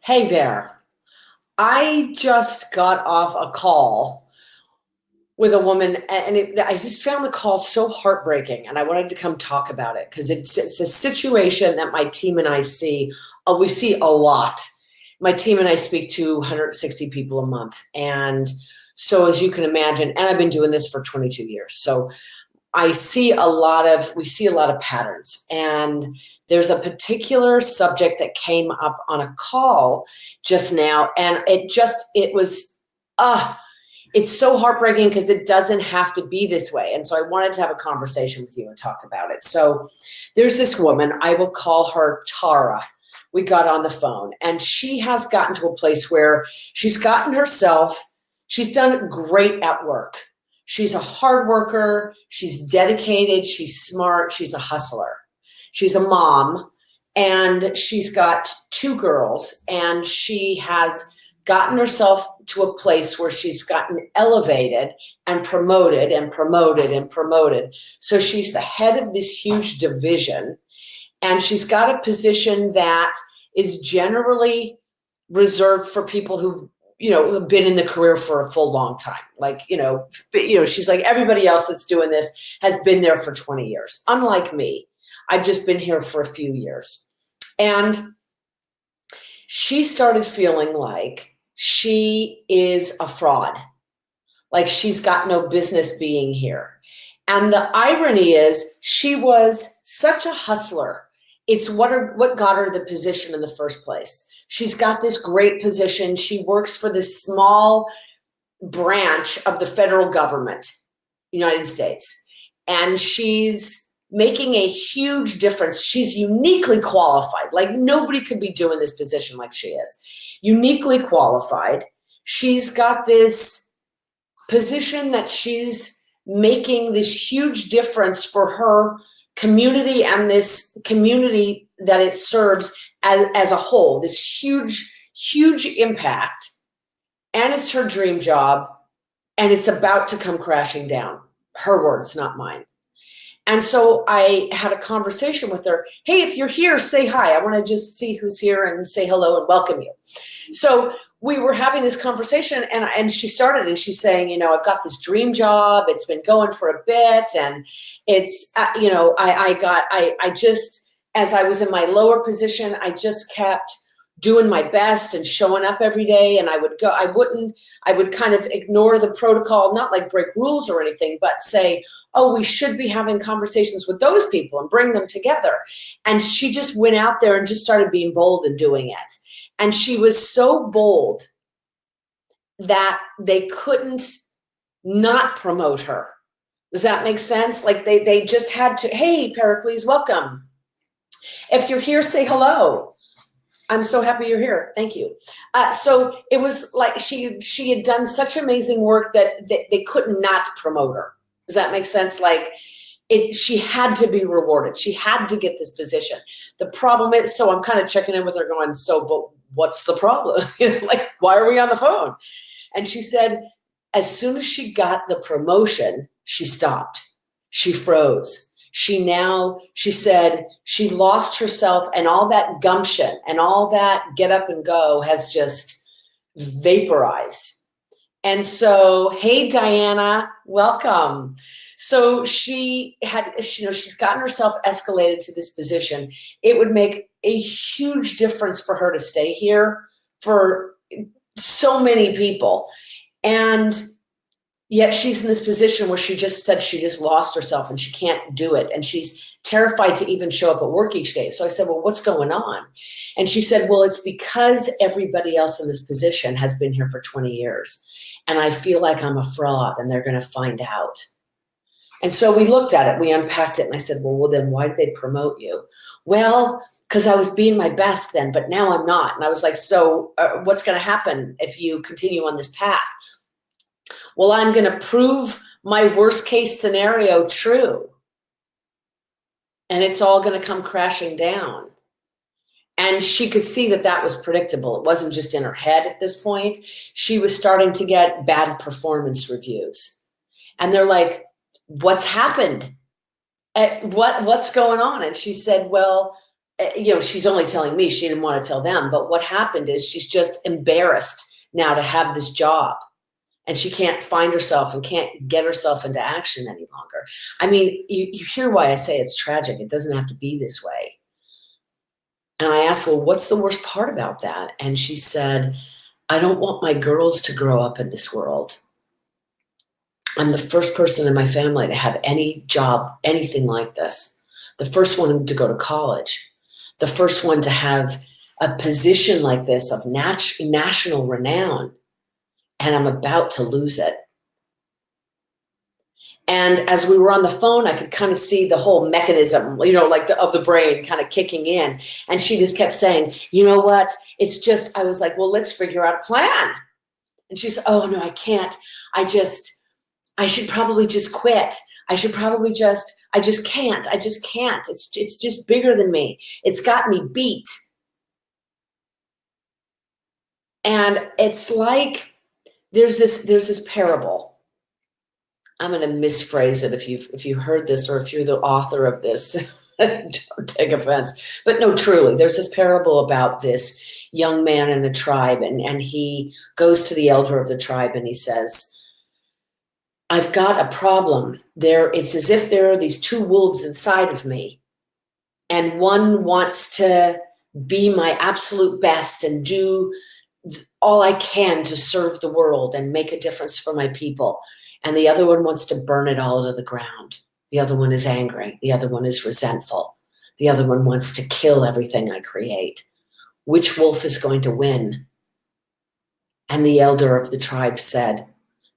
Hey there. I just got off a call with a woman, and I just found the call so heartbreaking, and I wanted to come talk about it because it's a situation that my team and I see. We see a lot. My team and I speak to 160 people a month, and so as you can imagine, and I've been doing this for 22 years, so we see a lot of patterns. And there's a particular subject that came up on a call just now, and it was, it's so heartbreaking because it doesn't have to be this way. And so I wanted to have a conversation with you and talk about it. So there's this woman, I will call her Tara. We got on the phone, and she has gotten to a place where she's done great at work. She's a hard worker. She's dedicated. She's smart. She's a hustler. She's a mom, and she's got two girls, and she has gotten herself to a place where she's gotten elevated and promoted and promoted and promoted. So she's the head of this huge division, and she's got a position that is generally reserved for people who've been in the career for a full long time. She's like everybody else that's doing this has been there for 20 years. Unlike me, I've just been here for a few years. And she started feeling like she is a fraud, like she's got no business being here. And the irony is she was such a hustler. It's what got her the position in the first place. She's got this great position. She works for this small branch of the federal government, United States, and she's making a huge difference. She's uniquely qualified. Like nobody could be doing this position like she is. Uniquely qualified. She's got this position that she's making this huge difference for her community and this community that it serves as a whole, this huge impact. And it's her dream job, and it's about to come crashing down. Her words, not mine. And so I had a conversation with her. Hey, if you're here, say hi. I want to just see who's here and say hello and welcome you. So we were having this conversation, and she started, and she's saying, I've got this dream job. It's been going for a bit, and it's, as I was in my lower position, I just kept doing my best and showing up every day. And I would kind of ignore the protocol, not like break rules or anything, but say, oh, we should be having conversations with those people and bring them together. And she just went out there and just started being bold and doing it. And she was so bold that they couldn't not promote her. Does that make sense? Like they just had to, hey, Pericles, welcome. If you're here, say hello. I'm so happy you're here. Thank you. So it was like she had done such amazing work that they could not promote her. Does that make sense? Like she had to be rewarded. She had to get this position. The problem is, so I'm kind of checking in with her going, but what's the problem? Like, why are we on the phone? And she said, as soon as she got the promotion, she stopped. She froze. She said she lost herself, and all that gumption and all that get up and go has just vaporized. And so, hey, Diana, welcome. So she's gotten herself escalated to this position. It would make a huge difference for her to stay here for so many people. And yet she's in this position where she just said she just lost herself and she can't do it. And she's terrified to even show up at work each day. So I said, well, what's going on? And she said, well, it's because everybody else in this position has been here for 20 years. And I feel like I'm a fraud and they're going to find out. And so we looked at it, we unpacked it, and I said, well, then why did they promote you? Well, because I was being my best then, but now I'm not. And I was like, so what's going to happen if you continue on this path? Well, I'm going to prove my worst case scenario true. And it's all going to come crashing down. And she could see that that was predictable. It wasn't just in her head at this point. She was starting to get bad performance reviews. And they're like, what's happened? What's going on? And she said, well, she's only telling me, she didn't want to tell them. But what happened is she's just embarrassed now to have this job. And she can't find herself and can't get herself into action any longer. I mean, you hear why I say it's tragic. It doesn't have to be this way. And I asked, well, what's the worst part about that? And she said, I don't want my girls to grow up in this world. I'm the first person in my family to have any job, anything like this. The first one to go to college. The first one to have a position like this of national renown. And I'm about to lose it. And as we were on the phone, I could kind of see the whole mechanism, of the brain kind of kicking in. And she just kept saying, you know what? It's just, I was like, well, let's figure out a plan. And she said, oh, no, I can't. I should probably just quit. I just can't. It's just bigger than me. It's got me beat. And it's like, there's this parable. I'm going to misphrase it if you heard this or if you're the author of this. Don't take offense. But no, truly, there's this parable about this young man in a tribe, and he goes to the elder of the tribe and he says, I've got a problem. It's as if there are these two wolves inside of me, and one wants to be my absolute best and do all I can to serve the world and make a difference for my people. And the other one wants to burn it all to the ground. The other one is angry. The other one is resentful. The other one wants to kill everything I create. Which wolf is going to win? And the elder of the tribe said,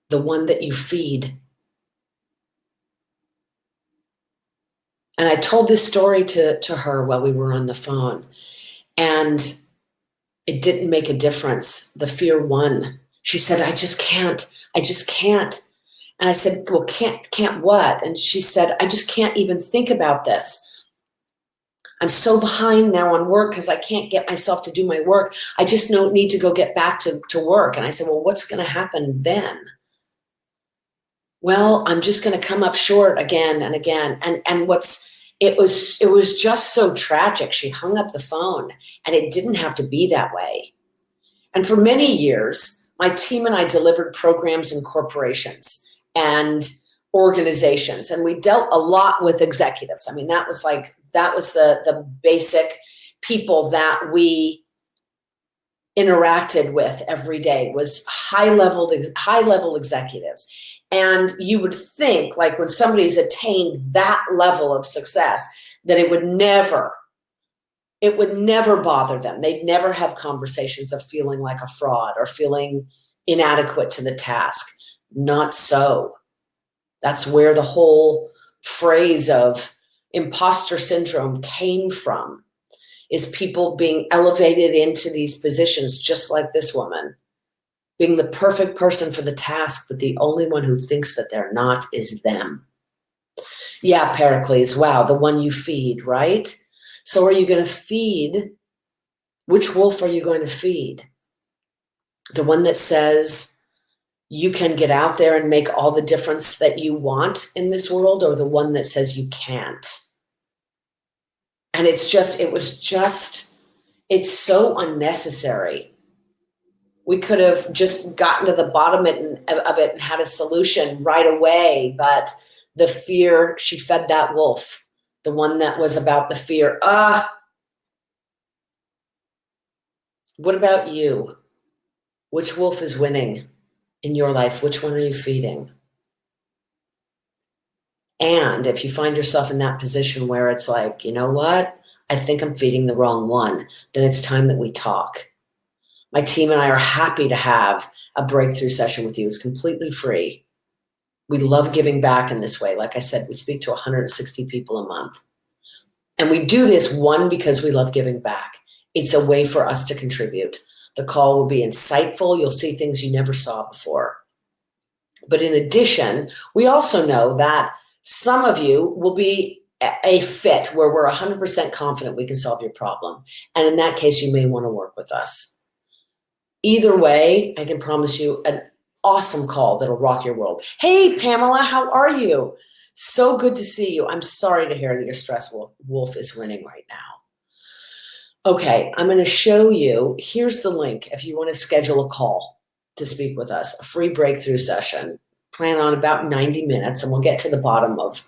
the one that you feed. And I told this story to her while we were on the phone. And it didn't make a difference. The fear won. She said, I just can't. And I said, well, can't what? And she said, I just can't even think about this. I'm so behind now on work because I can't get myself to do my work. I just need to go get back to work. And I said, well, what's going to happen then? Well, I'm just going to come up short again and again. And it was just so tragic. She hung up the phone, and it didn't have to be that way. And for many years, my team and I delivered programs in corporations and organizations, and we dealt a lot with executives. I mean, that was the basic people that we interacted with every day, was high level executives. And you would think, like, when somebody's attained that level of success, that it would never bother them. They'd never have conversations of feeling like a fraud or feeling inadequate to the task. Not so. That's where the whole phrase of imposter syndrome came from, is people being elevated into these positions just like this woman, being the perfect person for the task, but the only one who thinks that they're not is them. Yeah, Pericles, wow, the one you feed, right? So are you going to feed? Which wolf are you going to feed? The one that says you can get out there and make all the difference that you want in this world, or the one that says you can't? And it's so unnecessary. We could have just gotten to the bottom of it and had a solution right away. But the fear, she fed that wolf, the one that was about the fear. What about you? Which wolf is winning in your life? Which one are you feeding? And if you find yourself in that position where it's like, you know what? I think I'm feeding the wrong one, then it's time that we talk. My team and I are happy to have a breakthrough session with you. It's completely free. We love giving back in this way. Like I said, we speak to 160 people a month. And we do this, one, because we love giving back. It's a way for us to contribute. The call will be insightful. You'll see things you never saw before. But in addition, we also know that some of you will be a fit where we're 100% confident we can solve your problem. And in that case, you may want to work with us. Either way, I can promise you an awesome call that'll rock your world. Hey, Pamela, how are you? So good to see you. I'm sorry to hear that your stress wolf is winning right now. Okay, I'm going to show you. Here's the link if you want to schedule a call to speak with us, a free breakthrough session. Plan on about 90 minutes and we'll get to the bottom of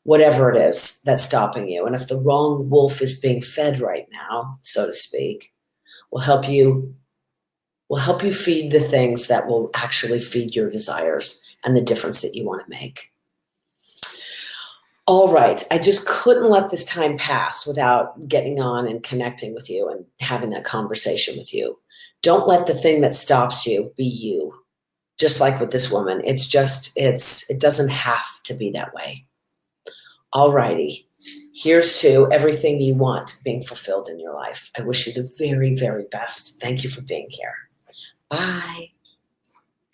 whatever it is that's stopping you. And if the wrong wolf is being fed right now, so to speak, we'll help you feed the things that will actually feed your desires and the difference that you want to make. All right, I just couldn't let this time pass without getting on and connecting with you and having that conversation with you. Don't let the thing that stops you be you. Just like with this woman, it doesn't have to be that way. All righty, here's to everything you want being fulfilled in your life. I wish you the very, very best. Thank you for being here. Bye.